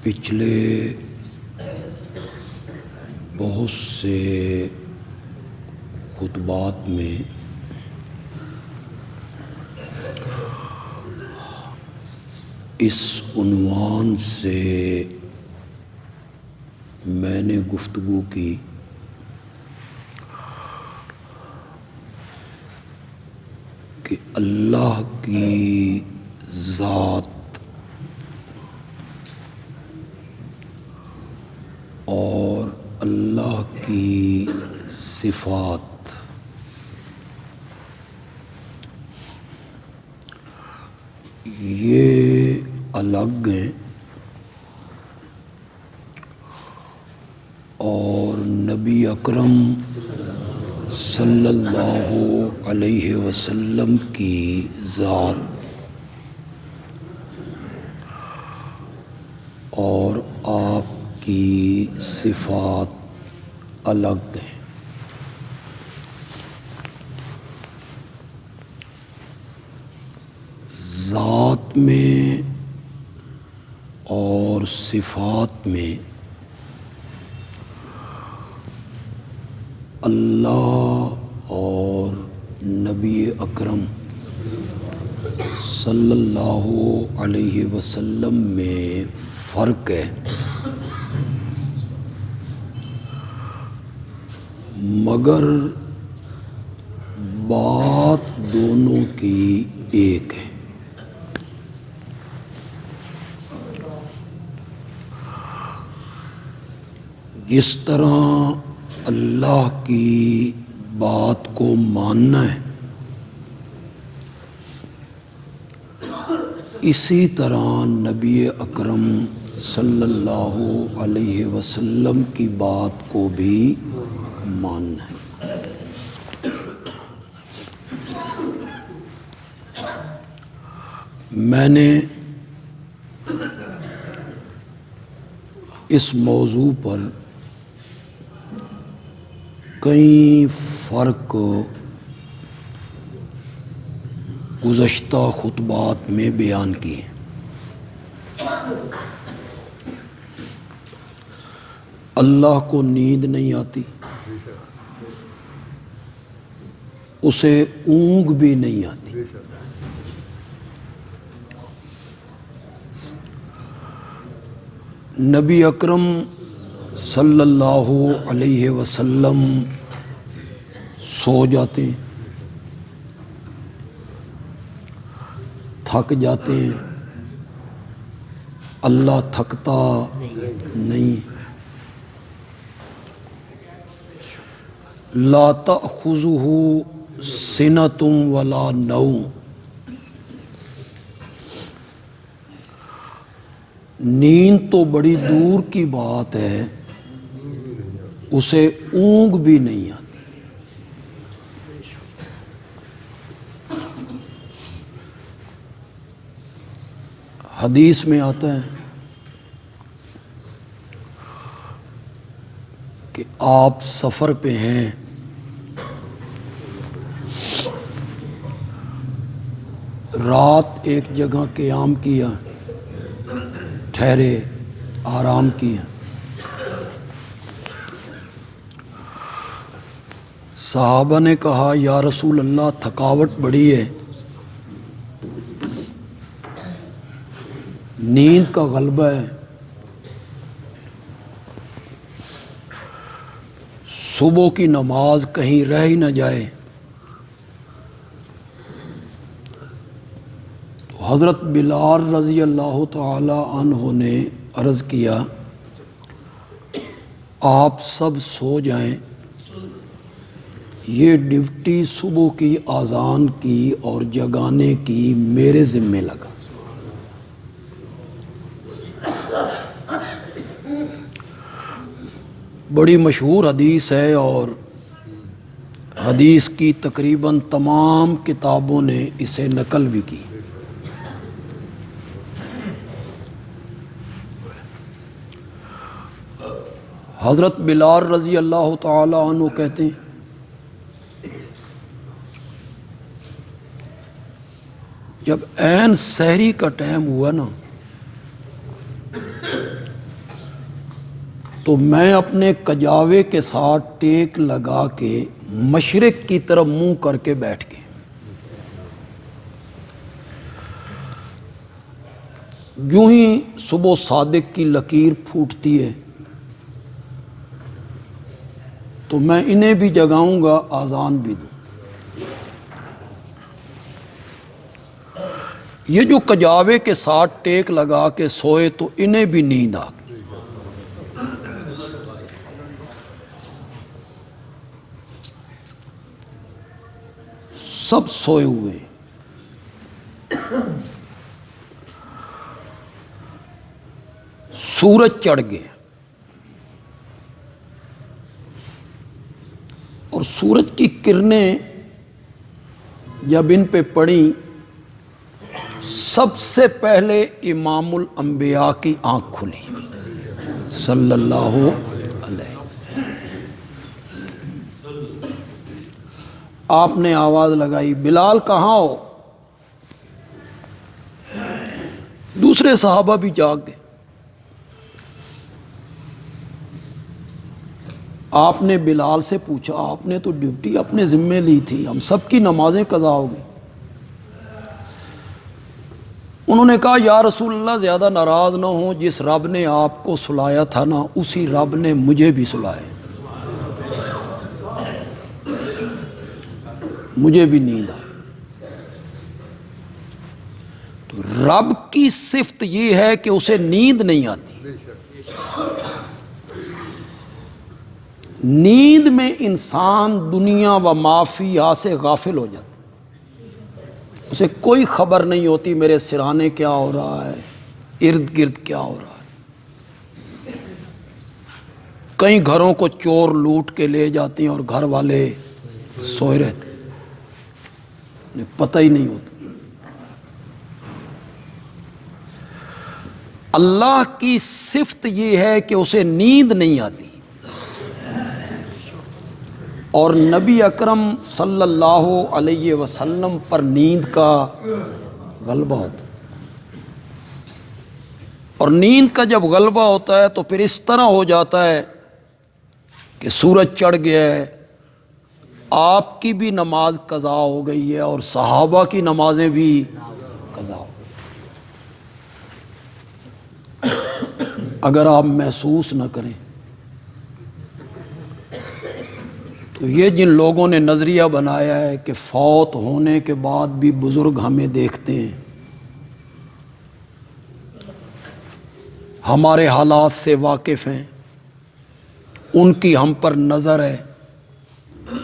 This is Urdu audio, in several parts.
پچھلے بہت سے خطبات میں اس عنوان سے میں نے گفتگو کی کہ اللہ کی ذات اور اللہ کی صفات یہ الگ ہیں اور نبی اکرم صلی اللہ علیہ وسلم کی ذات اور آپ کی صفات الگ ہیں۔ ذات میں اور صفات میں اللہ اور نبی اکرم صلی اللہ علیہ وسلم میں فرق ہے، مگر بات دونوں کی ایک ہے۔ جس طرح اللہ کی بات کو ماننا ہے، اسی طرح نبی اکرم صلی اللہ علیہ وسلم کی بات کو بھی ماننا ہے۔ میں نے اس موضوع پر کئی فرق گزشتہ خطبات میں بیان کیے۔ اللہ کو نیند نہیں آتی، اسے اونگ بھی نہیں آتی، نبی اکرم صلی اللہ علیہ وسلم سو جاتے ہیں، تھک جاتے ہیں، اللہ تھکتا نہیں۔ لا تأخذہ سنۃ ولا نوم، نیند تو بڑی دور کی بات ہے، اسے اونگ بھی نہیں آتی۔ حدیث میں آتا ہے کہ آپ سفر پہ ہیں، رات ایک جگہ قیام کیا، ٹھہرے، آرام کیا، صحابہ نے کہا یا رسول اللہ تھکاوٹ بڑی ہے، نیند کا غلبہ ہے، صبح کی نماز کہیں رہ ہی نہ جائے۔ تو حضرت بلال رضی اللہ تعالی عنہ نے عرض کیا آپ سب سو جائیں، یہ ڈیوٹی صبح کی اذان کی اور جگانے کی میرے ذمہ لگا۔ بڑی مشہور حدیث ہے اور حدیث کی تقریباً تمام کتابوں نے اسے نقل بھی کی۔ حضرت بلال رضی اللہ تعالی عنہ کہتے ہیں جب عین سحری کا ٹائم ہوا نا تو میں اپنے کجاوے کے ساتھ ٹیک لگا کے مشرق کی طرف منہ کر کے بیٹھ گئے. یوں ہی صبح صادق کی لکیر پھوٹتی ہے تو میں انہیں بھی جگاؤں گا، آذان بھی دوں. یہ جو کجاوے کے ساتھ ٹیک لگا کے سوئے تو انہیں بھی نیند آ گئی. سب سوئے ہوئے. سورج چڑھ گئے اور سورج کی کرنیں جب ان پہ پڑیں سب سے پہلے امام الانبیاء کی آنکھ کھلی صلی اللہ علیہ وسلم. آپ نے آواز لگائی، بلال کہاں ہو؟ دوسرے صحابہ بھی جاگ گئے. آپ نے بلال سے پوچھا، آپ نے تو ڈیوٹی اپنے ذمے لی تھی، ہم سب کی نمازیں قضا ہو گئی. انہوں نے کہا یا رسول اللہ زیادہ ناراض نہ ہوں، جس رب نے آپ کو سلایا تھا نا اسی رب نے مجھے بھی سلایا، مجھے بھی نیند آئی. تو رب کی صفت یہ ہے کہ اسے نیند نہیں آتی. نیند میں انسان دنیا و مافیہ سے غافل ہو جاتا، اسے کوئی خبر نہیں ہوتی میرے سرانے کیا ہو رہا ہے، ارد گرد کیا ہو رہا ہے. کئی گھروں کو چور لوٹ کے لے جاتے ہیں اور گھر والے سوئے رہتے، انہیں پتہ ہی نہیں ہوتا. اللہ کی صفت یہ ہے کہ اسے نیند نہیں آتی، اور نبی اکرم صلی اللہ علیہ وسلم پر نیند کا غلبہ ہوتا ہے. اور نیند کا جب غلبہ ہوتا ہے تو پھر اس طرح ہو جاتا ہے کہ سورج چڑھ گیا ہے، آپ کی بھی نماز قضا ہو گئی ہے اور صحابہ کی نمازیں بھی قضا ہو گئی. اگر آپ محسوس نہ کریں تو یہ جن لوگوں نے نظریہ بنایا ہے کہ فوت ہونے کے بعد بھی بزرگ ہمیں دیکھتے ہیں، ہمارے حالات سے واقف ہیں، ان کی ہم پر نظر ہے،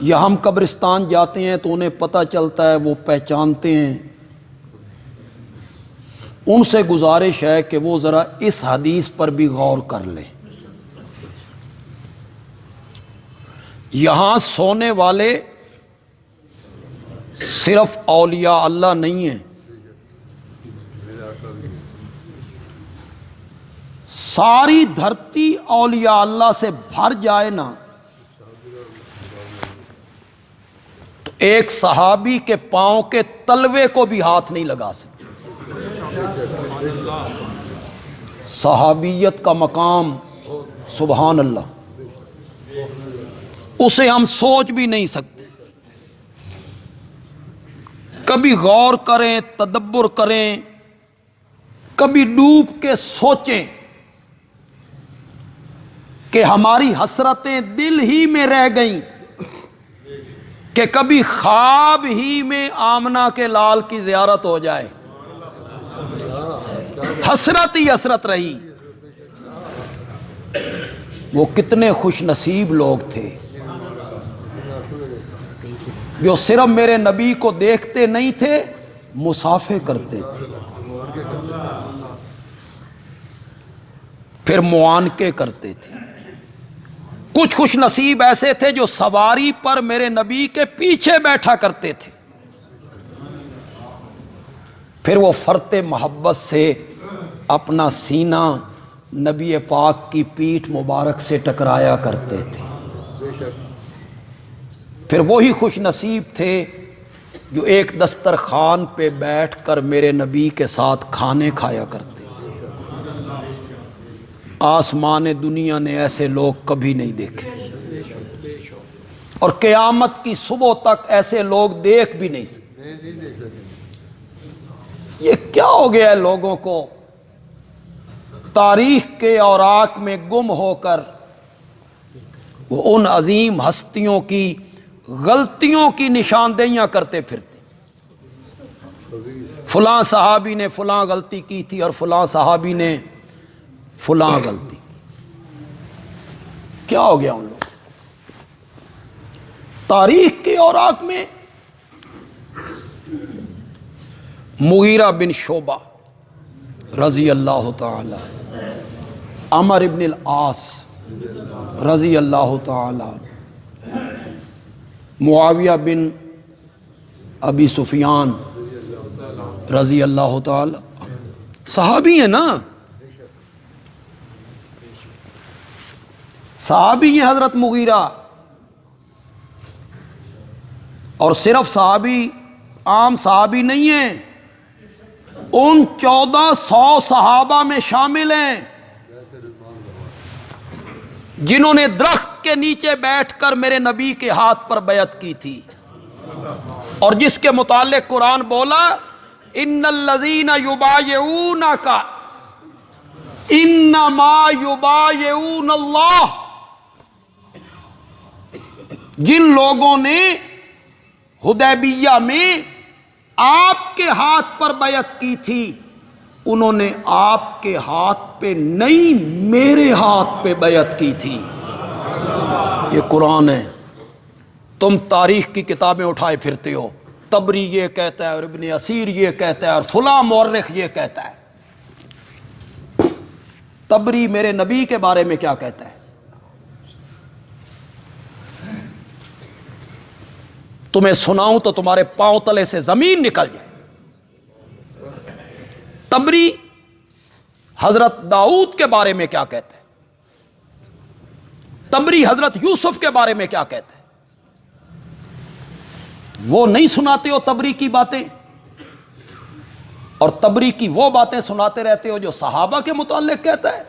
یا ہم قبرستان جاتے ہیں تو انہیں پتہ چلتا ہے، وہ پہچانتے ہیں، ان سے گزارش ہے کہ وہ ذرا اس حدیث پر بھی غور کر لیں. یہاں سونے والے صرف اولیاء اللہ نہیں ہیں، ساری دھرتی اولیاء اللہ سے بھر جائے نا تو ایک صحابی کے پاؤں کے تلوے کو بھی ہاتھ نہیں لگا سکتے. صحابیت کا مقام سبحان اللہ، اسے ہم سوچ بھی نہیں سکتے. کبھی غور کریں، تدبر کریں، کبھی ڈوب کے سوچیں کہ ہماری حسرتیں دل ہی میں رہ گئیں کہ کبھی خواب ہی میں آمنہ کے لال کی زیارت ہو جائے. حسرت ہی حسرت رہی. وہ کتنے خوش نصیب لوگ تھے جو صرف میرے نبی کو دیکھتے نہیں تھے، مصافحے کرتے تھے، پھر معانقے کرتے تھے. کچھ خوش نصیب ایسے تھے جو سواری پر میرے نبی کے پیچھے بیٹھا کرتے تھے، پھر وہ فرط محبت سے اپنا سینہ نبی پاک کی پیٹھ مبارک سے ٹکرایا کرتے تھے. پھر وہی خوش نصیب تھے جو ایک دسترخوان پہ بیٹھ کر میرے نبی کے ساتھ کھانے کھایا کرتے تھے. آسمان دنیا نے ایسے لوگ کبھی نہیں دیکھے، اور قیامت کی صبح تک ایسے لوگ دیکھ بھی نہیں سکتے۔ یہ کیا ہو گیا ہے لوگوں کو؟ تاریخ کے اوراق میں گم ہو کر وہ ان عظیم ہستیوں کی غلطیوں کی نشاندہیاں کرتے پھرتے، فلاں صحابی نے فلاں غلطی کی تھی اور فلاں صحابی نے فلاں غلطی۔ کیا ہو گیا ان لوگ؟ تاریخ کے اوراق میں مغیرہ بن شعبہ رضی اللہ تعالی، عمر ابن العاص رضی اللہ تعالی، معاویہ بن ابی سفیان رضی اللہ تعالی، صحابی ہیں نا، صحابی ہیں حضرت مغیرہ، اور صرف صحابی عام صحابی نہیں ہیں، ان 1400 صحابہ میں شامل ہیں جنہوں نے درخت کے نیچے بیٹھ کر میرے نبی کے ہاتھ پر بیعت کی تھی، اور جس کے متعلق قرآن بولا ان الذین یبایعونک انما یبایعون اللہ، جن لوگوں نے حدیبیہ میں آپ کے ہاتھ پر بیعت کی تھی انہوں نے آپ کے ہاتھ پہ نہیں میرے ہاتھ پہ بیعت کی تھی۔ یہ قرآن ہے، تم تاریخ کی کتابیں اٹھائے پھرتے ہو، طبری یہ کہتا ہے اور ابن اسیر یہ کہتا ہے اور فلاں مورخ یہ کہتا ہے۔ طبری میرے نبی کے بارے میں کیا کہتا ہے؟ تمہیں سناؤں تو تمہارے پاؤں تلے سے زمین نکل جائے۔ طبری حضرت داؤد کے بارے میں کیا کہتا ہے؟ طبری حضرت یوسف کے بارے میں کیا کہتا ہے؟ وہ نہیں سناتے ہو طبری کی باتیں، اور طبری کی وہ باتیں سناتے رہتے ہو جو صحابہ کے متعلق کہتا ہے۔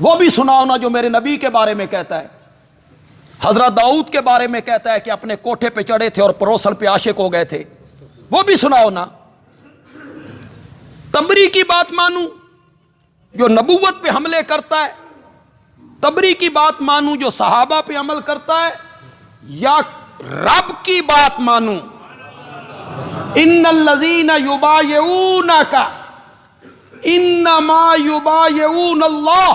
وہ بھی سناؤ نا جو میرے نبی کے بارے میں کہتا ہے۔ حضرت داؤد کے بارے میں کہتا ہے کہ اپنے کوٹھے پہ چڑھے تھے اور پروسن پہ عاشق ہو گئے تھے، وہ بھی سناؤ نا۔ طبری کی بات مانوں جو نبوت پہ حملے کرتا ہے، طبری کی بات مانوں جو صحابہ پہ عمل کرتا ہے، یا رب کی بات مانوں؟ ان الذین یبایعونک انما یبایعون اللہ،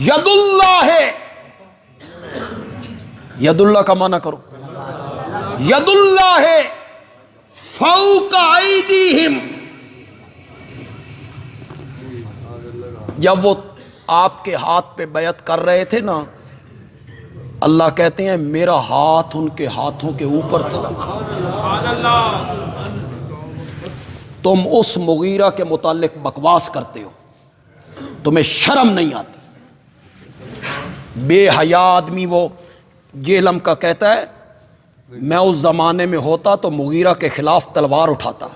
ید اللہ ہے، ید اللہ کا معنی کرو، ید اللہ ہے فوق ایدیہم۔ جب وہ آپ کے ہاتھ پہ بیعت کر رہے تھے نا، اللہ کہتے ہیں میرا ہاتھ ان کے ہاتھوں کے اوپر تھا۔ تم اس مغیرہ کے متعلق بکواس کرتے ہو، تمہیں شرم نہیں آتی؟ بے حیا آدمی وہ جیلم کا کہتا ہے میں اس زمانے میں ہوتا تو مغیرہ کے خلاف تلوار اٹھاتا،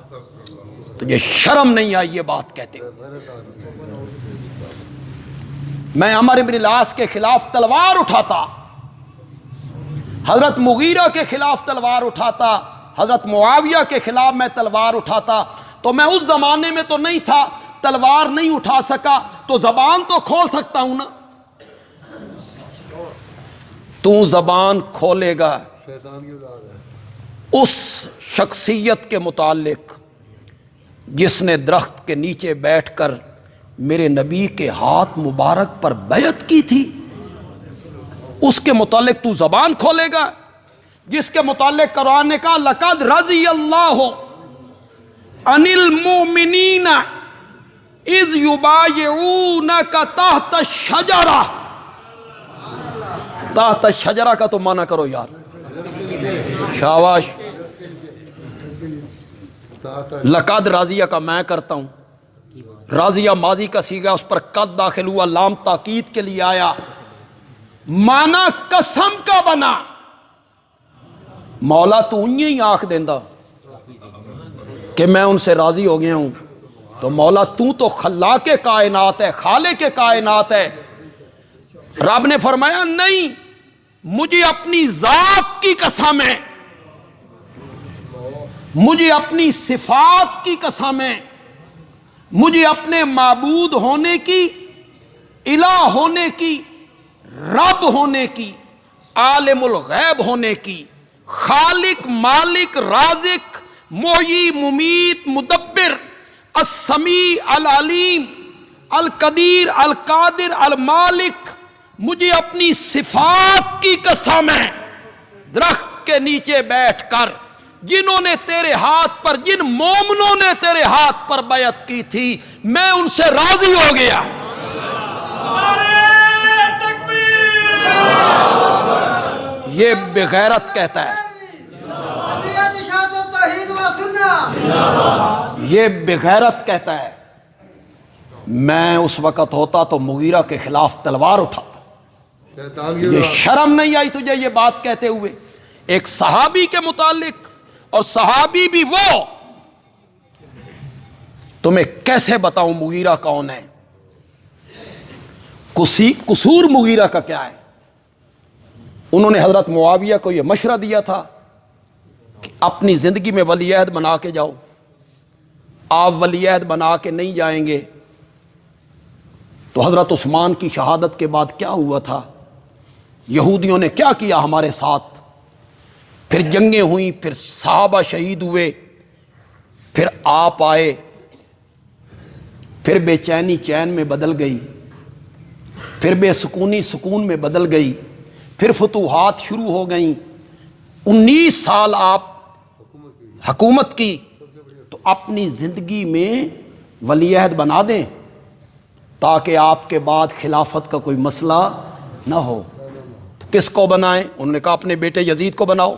تجھے شرم نہیں آئی یہ بات کہتے ہو؟ میں عمر بن العاص کے خلاف تلوار اٹھاتا، حضرت مغیرہ کے خلاف تلوار اٹھاتا، حضرت معاویہ کے خلاف میں تلوار اٹھاتا، تو میں اس زمانے میں تو نہیں تھا، تلوار نہیں اٹھا سکا تو زبان تو کھول سکتا ہوں نا۔ تو زبان کھولے گا اس شخصیت کے متعلق جس نے درخت کے نیچے بیٹھ کر میرے نبی کے ہاتھ مبارک پر بیعت کی تھی، اس کے متعلق تو زبان کھولے گا جس کے متعلق قرآن نے کہا لقد رضی اللہ عن المؤمنین اذ یبایعونک تحت الشجرہ۔ تحت الشجرہ کا تو معنی کرو یار، شاباش۔ لقد راضیہ کا میں کرتا ہوں، راضیہ ماضی کا صیغہ، اس پر قد داخل ہوا، لام تاکید کے لیے آیا، معنی قسم کا بنا۔ مولا تو انہیں ہی آنکھ دیندہ کہ میں ان سے راضی ہو گیا ہوں، تو مولا تو خلاق کائنات ہے، خالق کائنات ہے۔ رب نے فرمایا نہیں، مجھے اپنی ذات کی قسم ہے، مجھے اپنی صفات کی قسم ہے، مجھے اپنے معبود ہونے کی، الہ ہونے کی، رب ہونے کی، عالم الغیب ہونے کی، خالق مالک رازق محیی ممیت مدبر السمیع العلیم القدیر القادر المالک، مجھے اپنی صفات کی قسم ہے، درخت کے نیچے بیٹھ کر جنہوں نے تیرے ہاتھ پر، جن مومنوں نے تیرے ہاتھ پر بیعت کی تھی، میں ان سے راضی ہو گیا۔ یہ بغیرت کہتا ہے، یہ بغیرت کہتا ہے۔ میں اس وقت ہوتا تو مغیرہ کے خلاف تلوار اٹھاتا۔ یہ شرم نہیں آئی تجھے یہ بات کہتے ہوئے ایک صحابی کے متعلق؟ اور صحابی بھی وہ، تمہیں کیسے بتاؤں مغیرہ کون ہے؟ قصور مغیرہ کا کیا ہے؟ انہوں نے حضرت معاویہ کو یہ مشورہ دیا تھا کہ اپنی زندگی میں ولی عہد بنا کے جاؤ۔ آپ ولی عہد بنا کے نہیں جائیں گے تو حضرت عثمان کی شہادت کے بعد کیا ہوا تھا، یہودیوں نے کیا کیا ہمارے ساتھ، پھر جنگیں ہوئیں، پھر صحابہ شہید ہوئے، پھر آپ آئے، پھر بے چینی چین میں بدل گئی، پھر بے سکونی سکون میں بدل گئی، پھر فتوحات شروع ہو گئیں۔ 19 سال آپ حکومت کی، تو اپنی زندگی میں ولی عہد بنا دیں تاکہ آپ کے بعد خلافت کا کوئی مسئلہ نہ ہو۔ تو کس کو بنائیں؟ انہوں نے کہا اپنے بیٹے یزید کو بناؤ۔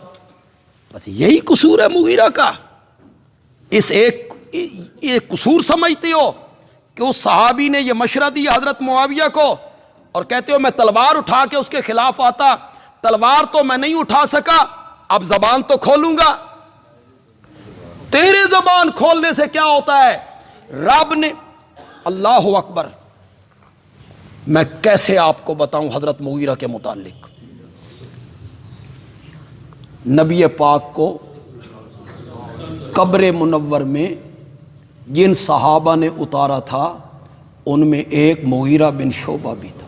بس یہی قصور ہے مغیرہ کا۔ اس ایک قصور سمجھتے ہو کہ اس صحابی نے یہ مشورہ دیا حضرت معاویہ کو، اور کہتے ہو میں تلوار اٹھا کے اس کے خلاف آتا۔ تلوار تو میں نہیں اٹھا سکا، اب زبان تو کھولوں گا۔ تیرے زبان کھولنے سے کیا ہوتا ہے؟ رب نے، اللہ اکبر، میں کیسے آپ کو بتاؤں حضرت مغیرہ کے متعلق۔ نبی پاک کو قبر منور میں جن صحابہ نے اتارا تھا ان میں ایک مغیرہ بن شعبہ بھی تھا۔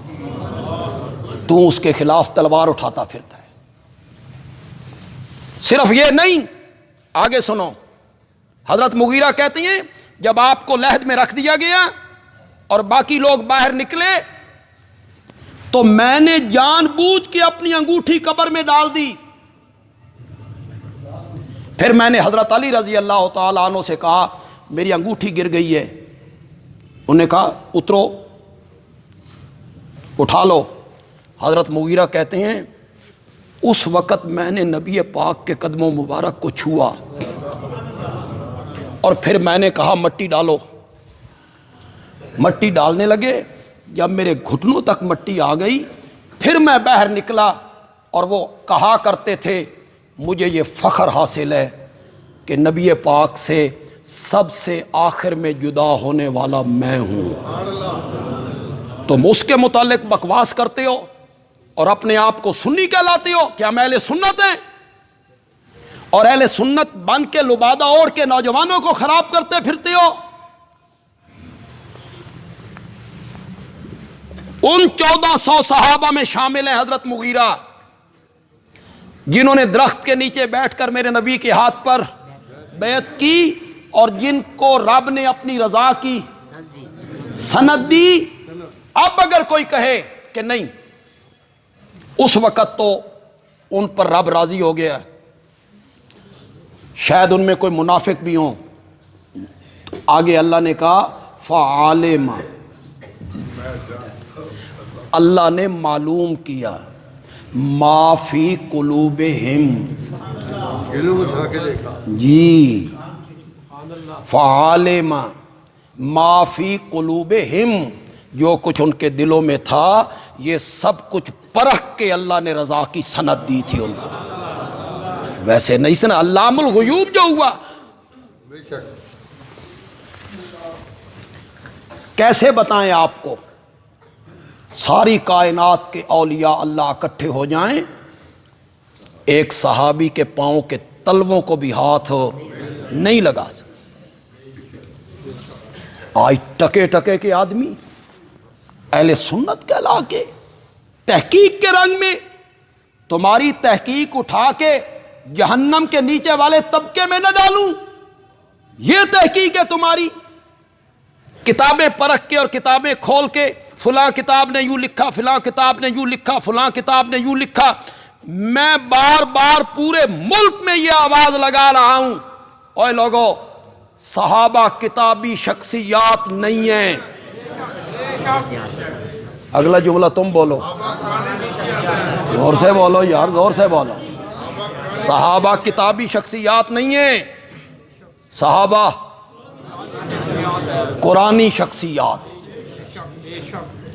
تو اس کے خلاف تلوار اٹھاتا پھرتا ہے۔ صرف یہ نہیں، آگے سنو، حضرت مغیرہ کہتے ہیں جب آپ کو لحد میں رکھ دیا گیا اور باقی لوگ باہر نکلے تو میں نے جان بوجھ کے اپنی انگوٹھی قبر میں ڈال دی۔ پھر میں نے حضرت علی رضی اللہ تعالیٰ عنہ سے کہا میری انگوٹھی گر گئی ہے۔ انہوں نے کہا اترو، اٹھا لو۔ حضرت مغیرہ کہتے ہیں اس وقت میں نے نبی پاک کے قدموں مبارک کو چھوا اور پھر میں نے کہا مٹی ڈالو۔ مٹی ڈالنے لگے، جب میرے گھٹنوں تک مٹی آ گئی پھر میں باہر نکلا، اور وہ کہا کرتے تھے مجھے یہ فخر حاصل ہے کہ نبی پاک سے سب سے آخر میں جدا ہونے والا میں ہوں۔ تم اس کے متعلق بکواس کرتے ہو اور اپنے آپ کو سنی کہلاتے ہو۔ کیا ہم اہل سنت ہیں؟ اور اہل سنت بن کے لبادہ اوڑھ کے نوجوانوں کو خراب کرتے پھرتے ہو۔ ان 1400 صحابہ میں شامل ہیں حضرت مغیرہ، جنہوں نے درخت کے نیچے بیٹھ کر میرے نبی کے ہاتھ پر بیعت کی اور جن کو رب نے اپنی رضا کی سند دی۔ اب اگر کوئی کہے کہ نہیں، اس وقت تو ان پر رب راضی ہو گیا، شاید ان میں کوئی منافق بھی ہوں، تو آگے اللہ نے کہا فعالم، اللہ نے معلوم کیا ما فی قلوبہم، جی فعالم ما فی قلوبہم، جو کچھ ان کے دلوں میں تھا یہ سب کچھ پرکھ کے اللہ نے رضا کی سند دی تھی ان کو۔ ویسے نہیں سنا، علام الغیوب جو ہوا۔ کیسے بتائیں آپ کو؟ ساری کائنات کے اولیاء اللہ اکٹھے ہو جائیں، ایک صحابی کے پاؤں کے تلووں کو بھی ہاتھ نہیں لگا سکتے۔ آج ٹکے ٹکے کے آدمی اہل سنت کہلا کے تحقیق کے رنگ میں تمہاری تحقیق اٹھا کے جہنم کے نیچے والے طبقے میں نہ ڈالوں، یہ تحقیق ہے تمہاری؟ کتابیں پرکھ کے اور کتابیں کھول کے فلاں کتاب نے یوں لکھا، فلاں کتاب نے یوں لکھا، فلاں کتاب نے یوں لکھا۔ میں بار بار پورے ملک میں یہ آواز لگا رہا ہوں، اوے لوگو، صحابہ کتابی شخصیات نہیں ہیں۔ اگلا جملہ تم بولو، زور سے بولو یار، زور سے بولو۔ صحابہ کتابی شخصیات نہیں ہیں، صحابہ قرآنی شخصیات۔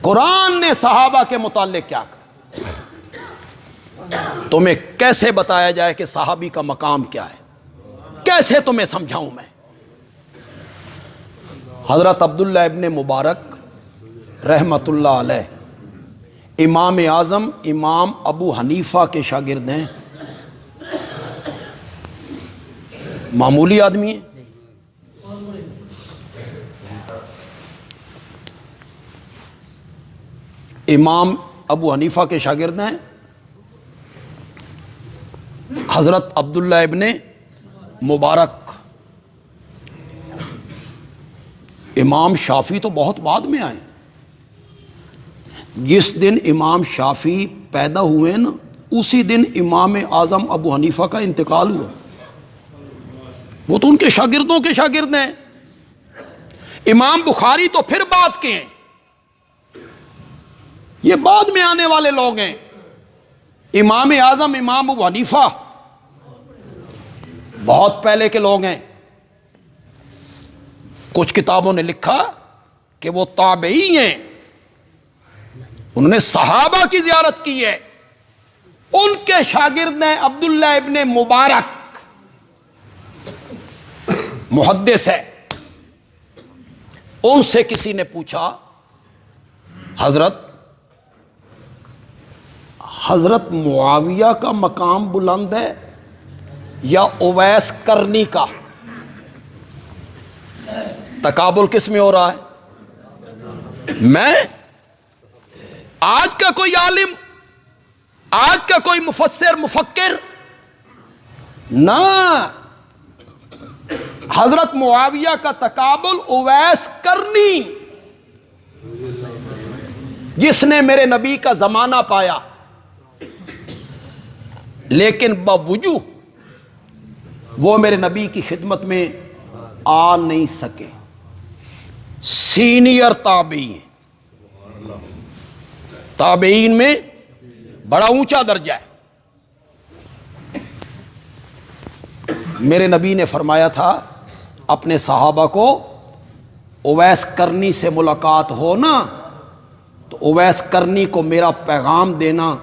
قرآن نے صحابہ کے متعلق کیا کہا؟ تمہیں کیسے بتایا جائے کہ صحابی کا مقام کیا ہے؟ کیسے تمہیں سمجھاؤں میں؟ حضرت عبداللہ ابن مبارک رحمت اللہ علیہ امام اعظم امام ابو حنیفہ کے شاگرد ہیں، معمولی آدمی ہیں۔ امام ابو حنیفہ کے شاگرد ہیں حضرت عبداللہ ابن مبارک۔ امام شافعی تو بہت بعد میں آئے۔ جس دن امام شافعی پیدا ہوئے نا، اسی دن امام اعظم ابو حنیفہ کا انتقال ہوا۔ وہ تو ان کے شاگردوں کے شاگرد ہیں۔ امام بخاری تو پھر بعد کے ہیں، یہ بعد میں آنے والے لوگ ہیں۔ امام اعظم امام ابو حنیفہ بہت پہلے کے لوگ ہیں۔ کچھ کتابوں نے لکھا کہ وہ تابعی ہیں، انہوں نے صحابہ کی زیارت کی ہے۔ ان کے شاگرد ہیں عبداللہ ابن مبارک، محدث ہے۔ ان سے کسی نے پوچھا، حضرت معاویہ کا مقام بلند ہے یا اویس کرنی کا؟ تقابل کس میں ہو رہا ہے؟ میں آج کا کوئی عالم، آج کا کوئی مفسر مفکر نہ، حضرت معاویہ کا تقابل اویس کرنی، جس نے میرے نبی کا زمانہ پایا لیکن باوجود وہ میرے نبی کی خدمت میں آ نہیں سکے۔ سینئر تابعین، تابعین میں بڑا اونچا درجہ ہے۔ میرے نبی نے فرمایا تھا اپنے صحابہ کو، اویس کرنی سے ملاقات ہو نا تو اویس کرنی کو میرا پیغام دینا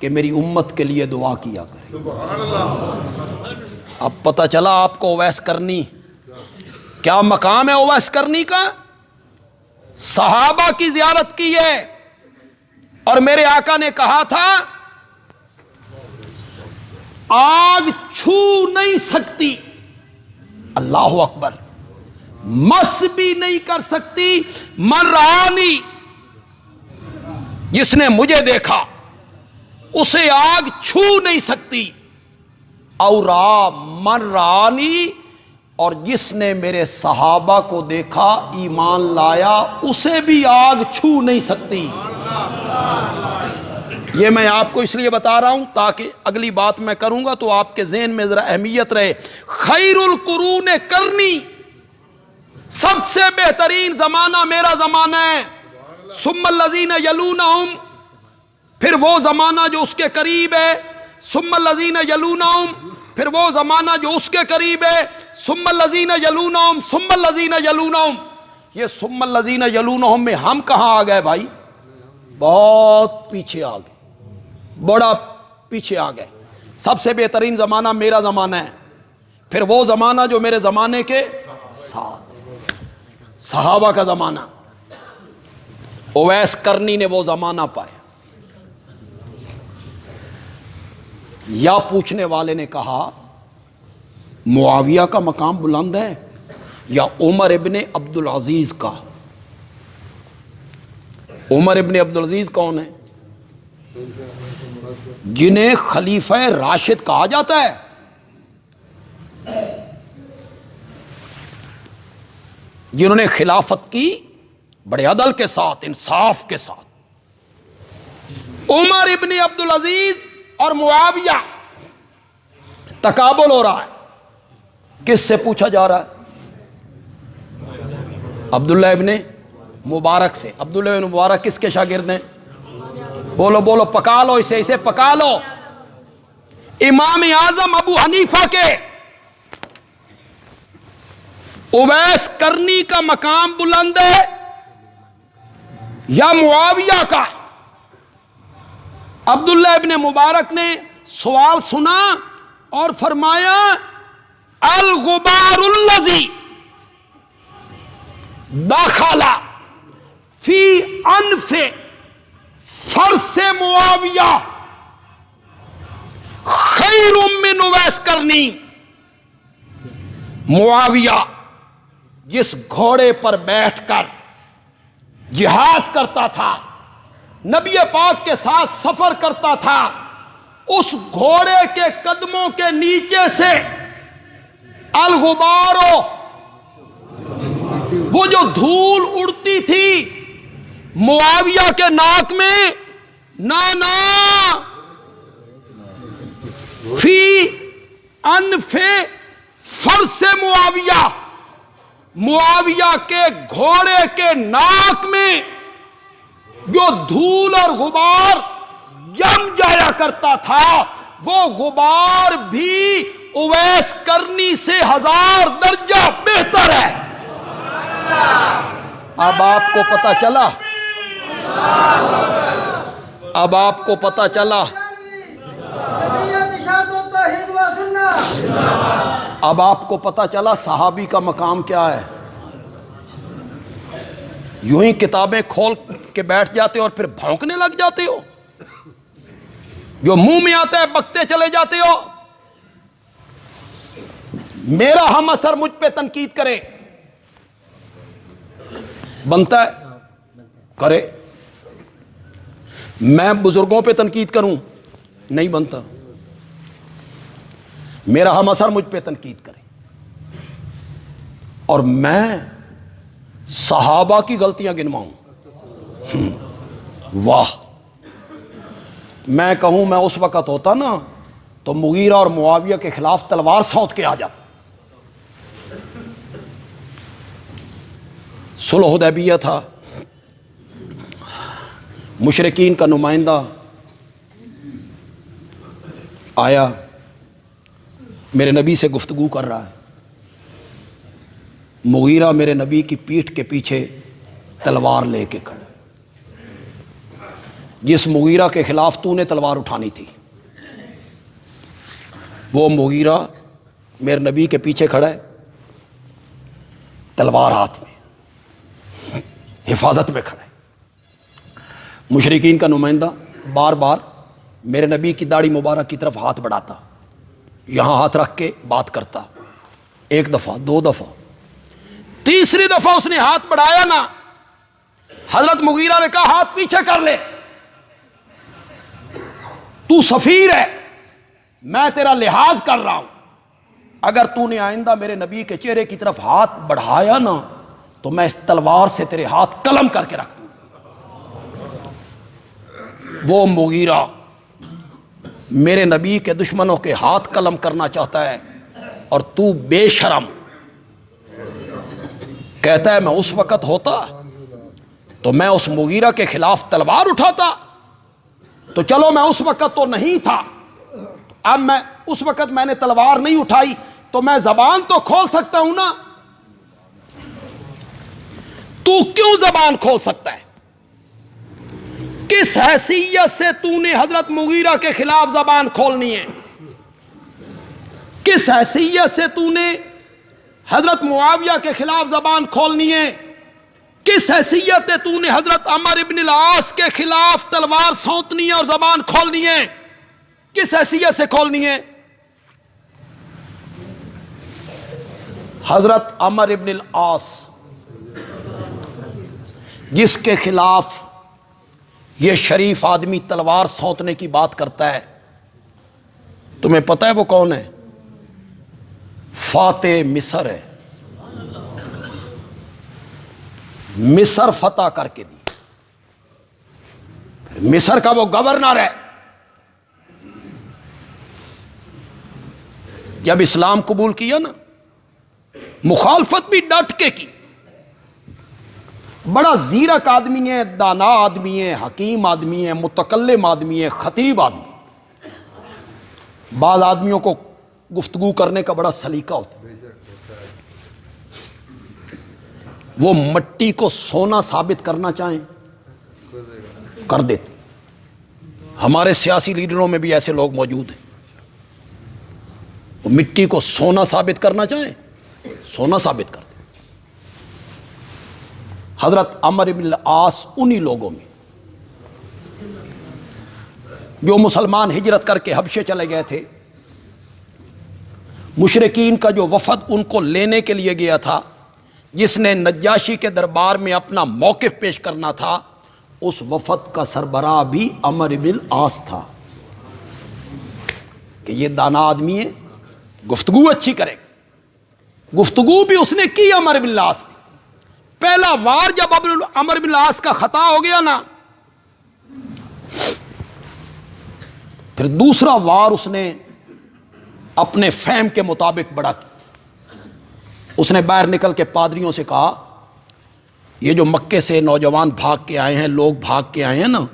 کہ میری امت کے لیے دعا کیا کرے۔ اب پتہ چلا آپ کو اویس کرنی کیا مقام ہے۔ اویس کرنی کا صحابہ کی زیارت کی ہے، اور میرے آقا نے کہا تھا آگ چھو نہیں سکتی، اللہ اکبر، مس بھی نہیں کر سکتی، من رآنی، جس نے مجھے دیکھا اسے آگ چھو نہیں سکتی، اور من رآنی، اور جس نے میرے صحابہ کو دیکھا ایمان لایا اسے بھی آگ چھو نہیں سکتی۔ یہ میں آپ کو اس لیے بتا رہا ہوں تاکہ اگلی بات میں کروں گا تو آپ کے ذہن میں ذرا اہمیت رہے۔ خیر القرون کرنی، سب سے بہترین زمانہ میرا زمانہ ہے، ثم الذین یلونہم، پھر وہ زمانہ جو اس کے قریب ہے، ثم الذین یلونہم، پھر وہ زمانہ جو اس کے قریب ہے، ثم الذین یلونہم، ثم الذین یلونہم۔ یہ ثم الذین یلونہم میں ہم کہاں آ گئے بھائی؟ بہت پیچھے آ گئے، بڑا پیچھے آ گئے۔ سب سے بہترین زمانہ میرا زمانہ ہے، پھر وہ زمانہ جو میرے زمانے کے ساتھ، صحابہ کا زمانہ، اویس کرنی نے وہ زمانہ پایا. یا پوچھنے والے نے کہا معاویہ کا مقام بلند ہے یا عمر ابن عبد العزیز کا؟ عمر ابن عبد العزیز کون ہے؟ جنہیں خلیفہ راشد کہا جاتا ہے. جنہوں نے خلافت کی بڑے عدل کے ساتھ، انصاف کے ساتھ. عمر ابن عبد العزیز اور معاویہ تقابل ہو رہا ہے. کس سے پوچھا جا رہا ہے؟ عبداللہ ابن مبارک سے. عبداللہ ابن مبارک کس کے شاگرد ہیں؟ بولو بولو، پکا لو اسے پکا لو. امام اعظم ابو حنیفہ کے. اویس کرنی کا مقام بلند ہے یا معاویہ کا؟ عبداللہ ابن مبارک نے سوال سنا اور فرمایا الغبار الذی دخل فی انف فرس معاویہ خیر من اویس کرنی. معاویہ جس گھوڑے پر بیٹھ کر جہاد کرتا تھا، نبی پاک کے ساتھ سفر کرتا تھا، اس گھوڑے کے قدموں کے نیچے سے الغبارو، وہ جو دھول اڑتی تھی معاویہ کے ناک میں، نا فی انف فرس معاویہ، معاویہ کے گھوڑے کے ناک میں جو دھول اور غبار جم جایا کرتا تھا، وہ غبار بھی اویس کرنی سے 1000 درجہ بہتر ہے. اب آپ کو پتہ چلا، اب آپ کو پتہ چلا، اب آپ کو پتہ چلا صحابی کا مقام کیا ہے. یوں ہی کتابیں کھول کے بیٹھ جاتے ہو اور پھر بھونکنے لگ جاتے ہو، جو منہ میں آتا ہے بکتے چلے جاتے ہو. میرا ہم اثر مجھ پہ تنقید کرے، بنتا ہے کرے. میں بزرگوں پہ تنقید کروں، نہیں بنتا. میرا ہم اثر مجھ پہ تنقید کرے اور میں صحابہ کی غلطیاں گنواؤں. واہ، میں کہوں میں اس وقت ہوتا نا تو مغیرہ اور معاویہ کے خلاف تلوار سونت کے آ جاتا. صلح حدیبیہ تھا، مشرکین کا نمائندہ آیا، میرے نبی سے گفتگو کر رہا ہے. مغیرہ میرے نبی کی پیٹھ کے پیچھے تلوار لے کے کھڑا. جس مغیرہ کے خلاف تو نے تلوار اٹھانی تھی، وہ مغیرہ میرے نبی کے پیچھے کھڑا ہے، تلوار ہاتھ میں، حفاظت میں کھڑا ہے. مشرکین کا نمائندہ بار بار میرے نبی کی داڑھی مبارک کی طرف ہاتھ بڑھاتا، یہاں ہاتھ رکھ کے بات کرتا. 1 دفعہ 2 دفعہ، تیسری دفعہ اس نے ہاتھ بڑھایا نا، حضرت مغیرہ نے کہا ہاتھ پیچھے کر لے، تو سفیر ہے، میں تیرا لحاظ کر رہا ہوں، اگر تو نے آئندہ میرے نبی کے چہرے کی طرف ہاتھ بڑھایا نا تو میں اس تلوار سے تیرے ہاتھ قلم کر کے رکھ دوں. وہ مغیرہ میرے نبی کے دشمنوں کے ہاتھ قلم کرنا چاہتا ہے اور تو بے شرم کہتا ہے میں اس وقت ہوتا تو میں اس مغیرہ کے خلاف تلوار اٹھاتا. تو چلو میں اس وقت تو نہیں تھا، اب میں اس وقت میں نے تلوار نہیں اٹھائی تو میں زبان تو کھول سکتا ہوں نا. تو کیوں زبان کھول سکتا ہے؟ کس حیثیت سے تو نے حضرت مغیرہ کے خلاف زبان کھولنی ہے؟ کس حیثیت سے تو نے حضرت معاویہ کے خلاف زبان کھولنی ہے؟ کس حیثیت ہے تو نے حضرت عمر ابن العاص کے خلاف تلوار سونتنی ہے اور زبان کھولنی ہے؟ کس حیثیت سے کھولنی ہے؟ حضرت عمر ابن العاص جس کے خلاف یہ شریف آدمی تلوار سونتنے کی بات کرتا ہے، تمہیں پتہ ہے وہ کون ہے؟ فاتح مصر ہے، مصر فتح کر کے دی، مصر کا وہ گورنر ہے۔ جب اسلام قبول کیا نا، مخالفت بھی ڈٹ کے کی، بڑا زیرک آدمی ہے، دانا آدمی ہے، حکیم آدمی ہے، متکلم آدمی ہے، خطیب آدمی۔ بعض آدمیوں کو گفتگو کرنے کا بڑا سلیقہ ہوتا ہے، وہ مٹی کو سونا ثابت کرنا چاہیں کر دیتے۔ ہمارے سیاسی لیڈروں میں بھی ایسے لوگ موجود ہیں، وہ مٹی کو سونا ثابت کرنا چاہیں سونا ثابت کر دیں۔ حضرت عمر بن العاص انہی لوگوں میں جو مسلمان ہجرت کر کے حبشے چلے گئے تھے، مشرکین کا جو وفد ان کو لینے کے لیے گیا تھا، جس نے نجاشی کے دربار میں اپنا موقف پیش کرنا تھا، اس وفد کا سربراہ بھی عمر بن العاص تھا کہ یہ دانا آدمی ہے، گفتگو اچھی کرے گا۔ گفتگو بھی اس نے کی عمر بن العاص میں۔ پہلا وار جب عمر بن العاص کا خطا ہو گیا نا، پھر دوسرا وار اس نے اپنے فہم کے مطابق بڑا کیا۔ اس نے باہر نکل کے پادریوں سے کہا، یہ جو مکے سے نوجوان بھاگ کے آئے ہیں، لوگ بھاگ کے آئے ہیں نا،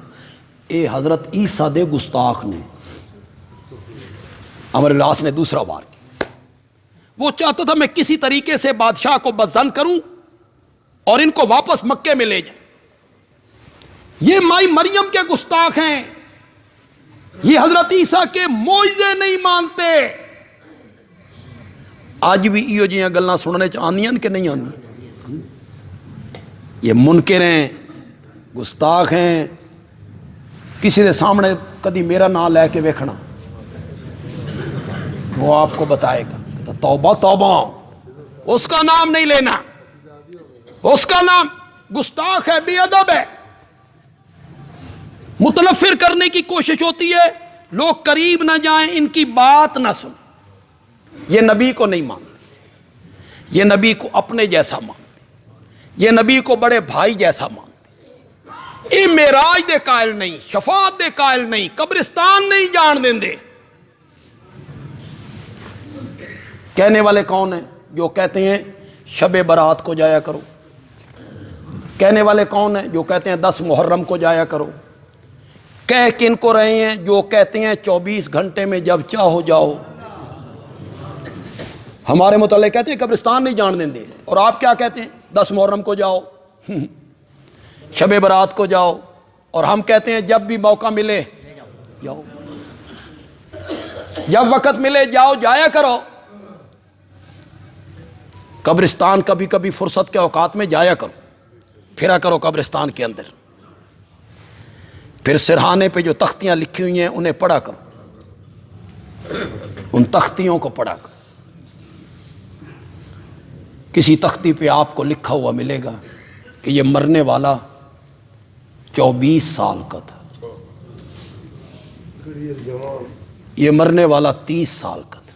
اے حضرت عیسیٰ دے گستاخ نے۔ عمر بن العاص نے دوسرا وار کیا۔ وہ چاہتا تھا میں کسی طریقے سے بادشاہ کو بدظن کروں اور ان کو واپس مکے میں لے جائیں۔ یہ مائی مریم کے گستاخ ہیں، یہ حضرت عیسیٰ کے معجزے نہیں مانتے۔ آج بھی ایو جیاں گلاں سننے آندیاں کہ نہیں آندی؟ یہ منکر ہیں، گستاخ ہیں، کسی دے سامنے کدی میرا نام لے کے ویکھنا، وہ آپ کو بتائے گا توبہ توبہ، اس کا نام نہیں لینا، اس کا نام گستاخ ہے، بے ادب ہے۔ متنفر کرنے کی کوشش ہوتی ہے، لوگ قریب نہ جائیں، ان کی بات نہ سنیں۔ یہ نبی کو نہیں مانتے، یہ نبی کو اپنے جیسا مانتے، یہ نبی کو بڑے بھائی جیسا مانتے۔ یہ معراج دے قائل نہیں، شفاعت دے قائل نہیں، قبرستان نہیں جان دیں دے۔ کہنے والے کون ہیں؟ جو کہتے ہیں شب برات کو جایا کرو۔ کہنے والے کون ہیں؟ جو کہتے ہیں 10 محرم کو جایا کرو۔ کہہ کن کو رہے ہیں؟ جو کہتے ہیں 24 گھنٹے میں جب چاہو جاؤ۔ ہمارے متعلق کہتے ہیں قبرستان نہیں جان دیں دے، اور آپ کیا کہتے ہیں؟ 10 محرم کو جاؤ، شب برات کو جاؤ، اور ہم کہتے ہیں جب بھی موقع ملے جاؤ، جب وقت ملے جاؤ، جایا کرو۔ قبرستان کبھی کبھی فرصت کے اوقات میں جایا کرو، پھرا کرو قبرستان کے اندر، پھر سرہانے پہ جو تختیاں لکھی ہوئی ہیں انہیں پڑھا کرو، ان تختیوں کو پڑھا کرو۔ کسی تختی پہ آپ کو لکھا ہوا ملے گا کہ یہ مرنے والا 24 سال کا تھا، یہ مرنے والا 30 سال کا تھا۔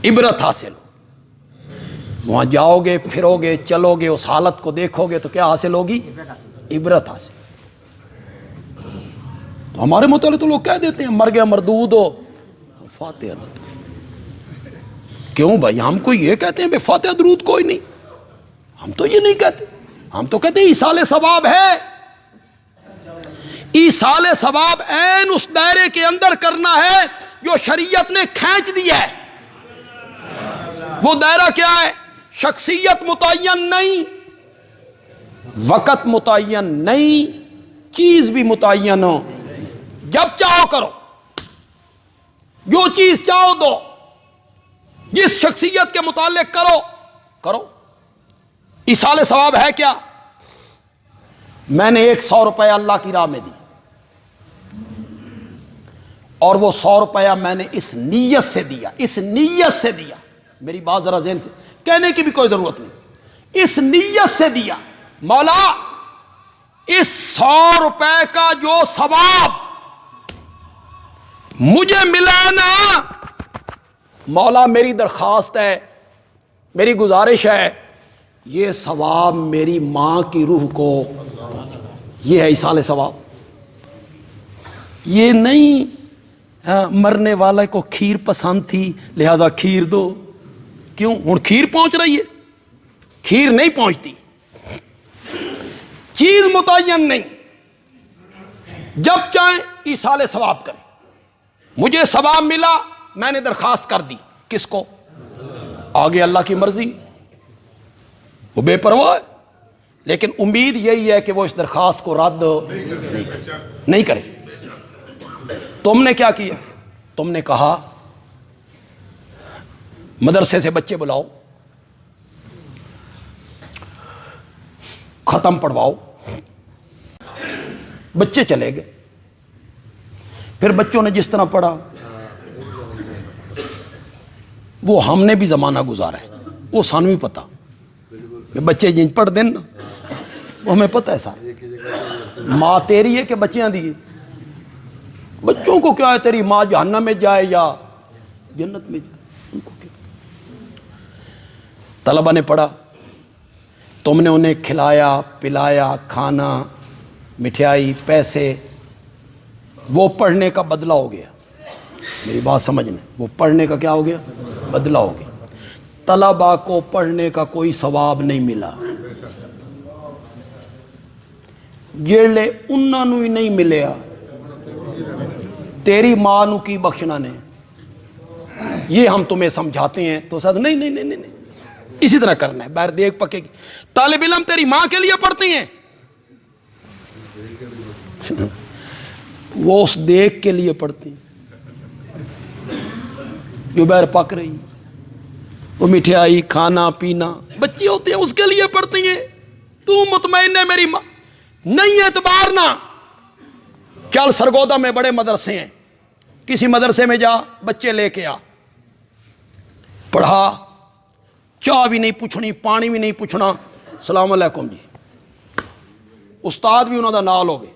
عبرت حاصل ہو، وہاں جاؤ گے، پھرو گے، چلو گے، اس حالت کو دیکھو گے تو کیا حاصل ہوگی؟ عبرت حاصل۔ تو ہمارے متعلق تو لوگ کہہ دیتے ہیں مر گیا مردود ہو، فاتحہ نہ دو۔ کیوں بھائی؟ ہم کو یہ کہتے ہیں بے فاتحہ درود کوئی نہیں، ہم تو یہ نہیں کہتے، ہم تو کہتے ہیں ایصال ثواب ہے۔ ایصال ثواب عین اس دائرے کے اندر کرنا ہے جو شریعت نے کھینچ دیا ہے۔ وہ دائرہ کیا ہے؟ شخصیت متعین نہیں، وقت متعین نہیں، چیز بھی متعین ہو۔ جب چاہو کرو، جو چیز چاہو دو، جس شخصیت کے متعلق کرو کرو۔ ایصال ثواب ہے کیا؟ میں نے 100 روپے اللہ کی راہ میں دی اور وہ 100 روپیہ میں نے اس نیت سے دیا، اس نیت سے دیا، میری بات ذرا ذہن سے کہنے کی بھی کوئی ضرورت نہیں، اس نیت سے دیا، مولا اس 100 روپے کا جو ثواب مجھے ملا نا، مولا میری درخواست ہے، میری گزارش ہے، یہ ثواب میری ماں کی روح کو، یہ ہے ایصال ثواب۔ یہ نہیں مرنے والے کو کھیر پسند تھی لہذا کھیر دو، کیوں ہن کھیر پہنچ رہی ہے؟ کھیر نہیں پہنچتی، چیز متعین نہیں، جب چاہیں ایصال ثواب کریں۔ مجھے ثواب ملا، میں نے درخواست کر دی، کس کو؟ آگے اللہ کی مرضی، وہ بے پرواہ ہے، لیکن امید یہی ہے کہ وہ اس درخواست کو رد نہیں کرے۔ تم نے کیا کیا؟ تم نے کہا مدرسے سے بچے بلاؤ، ختم پڑھواؤ، بچے چلے گئے، پھر بچوں نے جس طرح پڑھا وہ ہم نے بھی زمانہ گزارا ہے، وہ سانو بھی پتا، بچے جن پڑھ دیں نا وہ ہمیں پتہ ہے سارا، ماں تیری ہے کہ بچیاں دی؟ بچوں کو کیا ہے، تیری ماں جہنم میں جائے یا جنت میں جائے، ان کو کیا؟ طلبہ نے پڑھا، تم نے انہیں کھلایا پلایا، کھانا، مٹھائی، پیسے، وہ پڑھنے کا بدلہ ہو گیا، میری بات سمجھنا، وہ پڑھنے کا کیا ہو گیا؟ بدلہ ہو گیا۔ طلبہ کو پڑھنے کا کوئی ثواب نہیں ملا، جیڑے انہاں نو ہی نہیں ملیا، تیری ماں نو کی بخشنا نے، یہ ہم تمہیں سمجھاتے ہیں تو ساتھ نہیں نہیں نہیں نہیں اسی طرح کرنا ہے، باہر دیکھ پکے گی۔ طالب علم تیری ماں کے لیے پڑھتے ہیں، وہ اس دیکھ کے لیے پڑھتے ہیں جو باہر پک رہی، وہ مٹھائی کھانا پینا، بچے ہوتے ہیں اس کے لیے پڑھتے ہیں۔ تو مطمئن ہے میری ماں نہیں، اعتبار نہ چل، سرگودا میں بڑے مدرسے ہیں، کسی مدرسے میں جا، بچے لے کے آ، پڑھا، چاہ بھی نہیں پوچھنی، پانی بھی نہیں پوچھنا، السلام علیکم جی، استاد بھی انہوں دا نال ہوگے۔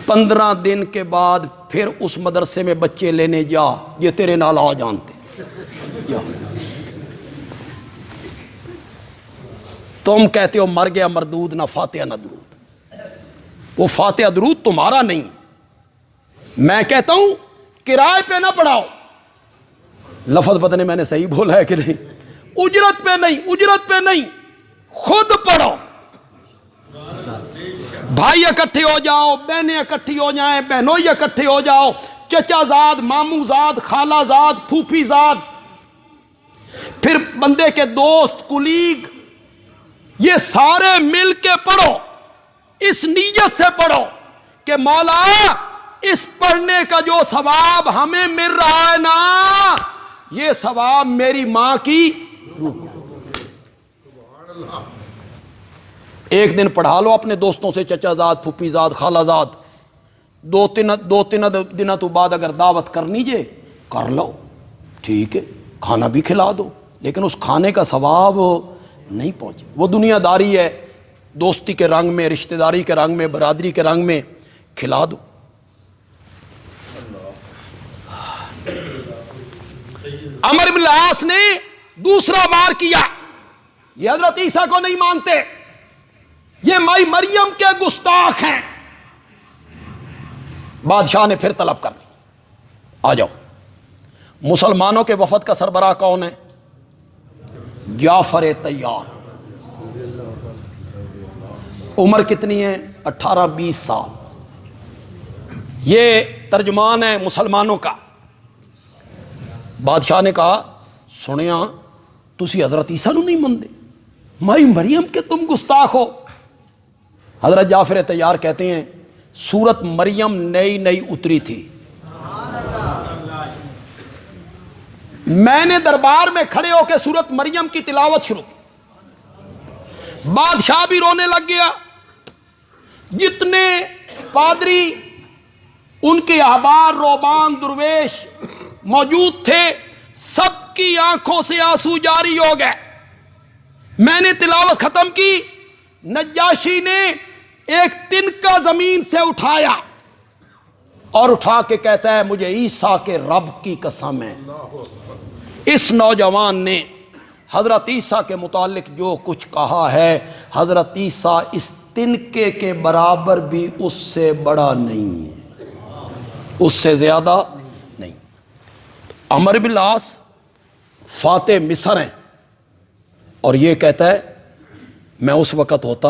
15 دن کے بعد پھر اس مدرسے میں بچے لینے جا، یہ تیرے نال آ جانتے، تم کہتے ہو مر گیا مردود، نہ فاتحہ نہ درود، وہ فاتحہ درود تمہارا نہیں، میں کہتا ہوں کرائے پہ نہ پڑھاؤ، لفظ پتہ نہیں میں نے صحیح بولا ہے کہ نہیں، اجرت پہ نہیں، اجرت پہ نہیں، خود پڑھو، بھائی اکٹھے ہو جاؤ، بہنیں اکٹھی ہو جائیں، بہنوئی اکٹھے ہو جاؤ، چچا زاد، ماموں زاد، خالہ زاد، پھوپھی زاد، پھر بندے کے دوست، کلیگ، یہ سارے مل کے پڑھو، اس نیت سے پڑھو کہ مولا اس پڑھنے کا جو ثواب ہمیں مل رہا ہے نا، یہ ثواب میری ماں کی روح کو۔ ایک دن پڑھا لو اپنے دوستوں سے، چچا زاد، پھوپھی زاد، خالہ زاد، دو تین دنوں تو بعد اگر دعوت کرنی جے کر لو، ٹھیک ہے، کھانا بھی کھلا دو، لیکن اس کھانے کا ثواب نہیں پہنچے، وہ دنیا داری ہے، دوستی کے رنگ میں، رشتہ داری کے رنگ میں، برادری کے رنگ میں کھلا دو۔ عمر بن العاص نے دوسرا وار کیا، یہ حضرت عیسیٰ کو نہیں مانتے، یہ مائی مریم کے گستاخ ہیں، بادشاہ نے پھر طلب کر لی، آ جاؤ۔ مسلمانوں کے وفد کا سربراہ کون ہے؟ جعفر طیار، عمر کتنی ہے؟ 18-20 سال، یہ ترجمان ہے مسلمانوں کا۔ بادشاہ نے کہا سنیا تسی حضرت عیسیٰ نو نہیں مندے، مائی مریم کے تم گستاخ ہو۔ حضرت جعفر طیار کہتے ہیں سورت مریم نئی نئی اتری تھی، میں نے دربار میں کھڑے ہو کے سورت مریم کی تلاوت شروع کی، بادشاہ بھی رونے لگ گیا، جتنے پادری ان کے احبار روبان درویش موجود تھے سب کی آنکھوں سے آنسو جاری ہو گئے۔ میں نے تلاوت ختم کی، نجاشی نے ایک تنکا زمین سے اٹھایا اور اٹھا کے کہتا ہے مجھے عیسیٰ کے رب کی قسم ہے، اس نوجوان نے حضرت عیسیٰ کے متعلق جو کچھ کہا ہے، حضرت عیسیٰ اس تنکے کے برابر بھی اس سے بڑا نہیں ہے، اس سے زیادہ نہیں۔ عمرو بن العاص فاتح مصر ہیں اور یہ کہتا ہے میں اس وقت ہوتا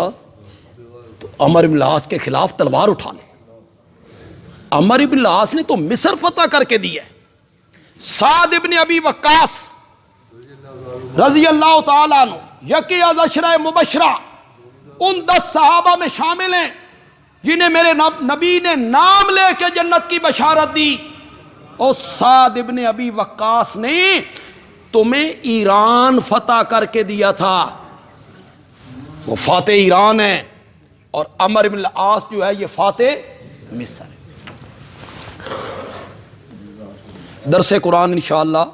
تو عمرو بن العاص کے خلاف تلوار اٹھا لے۔ عمرو بن العاص نے تو مصر فتح کر کے دی ہے۔ سعد ابن ابی وقاص رضی اللہ تعالیٰ عنہ یکی از عشرہ مبشرہ ان 10 صحابہ میں شامل ہیں جنہیں میرے نبی نے نام لے کے جنت کی بشارت دی۔ اور سعد ابن ابی وقاص نے تمہیں ایران فتح کر کے دیا تھا، وہ فاتح ایران ہے، اور عمرو بن العاص جو ہے یہ فاتح مصر ہے۔ درس قرآن انشاءاللہ